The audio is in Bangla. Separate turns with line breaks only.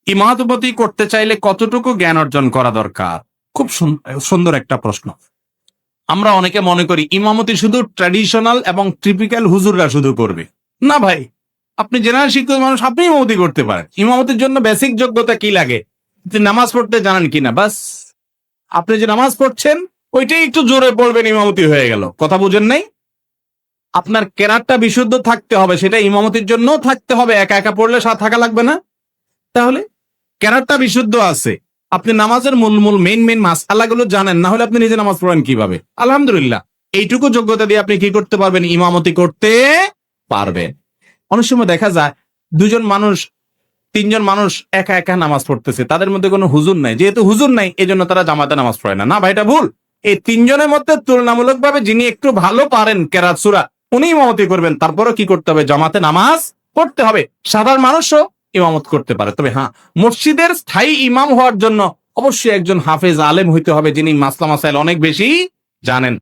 ইমামতি করতে চাইলে কতটুকু জ্ঞান অর্জন করা দরকার? খুব সুন্দর একটা প্রশ্ন। আমরা অনেকে মনে করি ইমামতি শুধু ট্র্যাডিশনাল এবং টিপিক্যাল হুজুররা শুধু করবে। না ভাই, আপনি জেনারেল শিক্ষিত মানুষ, আপনি ইমামতি করতে পারেন। ইমামতির জন্য বেসিক যোগ্যতা কি লাগে? নামাজ পড়তে জানেন কিনা, বাস। আপনি যে নামাজ পড়ছেন ওইটাই একটু জোরে পড়বেন, ইমামতি হয়ে গেল। কথা বুঝেন নাই? আপনার কেরাতটা বিশুদ্ধ থাকতে হবে, সেটা ইমামতির জন্য থাকতে হবে। একা একা পড়লে থাকা লাগবে না। তাহলে কেরাতটা বিশুদ্ধ আছে, আপনি নামাজের মূল মেইন মাসআলাগুলো জানেন, না হলে আপনি নিজে নামাজ পড়েন কিভাবে? আলহামদুলিল্লাহ, এইটুকু যোগ্যতা দিয়ে আপনি কি করতে পারবেন? ইমামতি করতে পারবেন। অনেক সময় দেখা যায় তিনজন মানুষ একা একা নামাজ পড়তেছে, তাদের মধ্যে কোনো হুজুর নাই। যেহেতু হুজুর নাই, এজন্য তারা জামাতে নামাজ পড়ে না। না ভাই, এটা ভুল। এই তিনজনের মধ্যে তুলনামূলক ভাবে যিনি একটু ভালো পারেন কেরাত সূরা, উনি ইমামতি করবেন। তারপরও কি করতে হবে? জামাতে নামাজ পড়তে হবে। সাধারণ মানুষও ইমামত করতে পারে। তবে হ্যাঁ, মসজিদের স্থায়ী ইমাম হওয়ার জন্য অবশ্যই একজন হাফেজ আলেম হইতে হবে, যিনি মাসলা মাসাইল অনেক বেশি জানেন।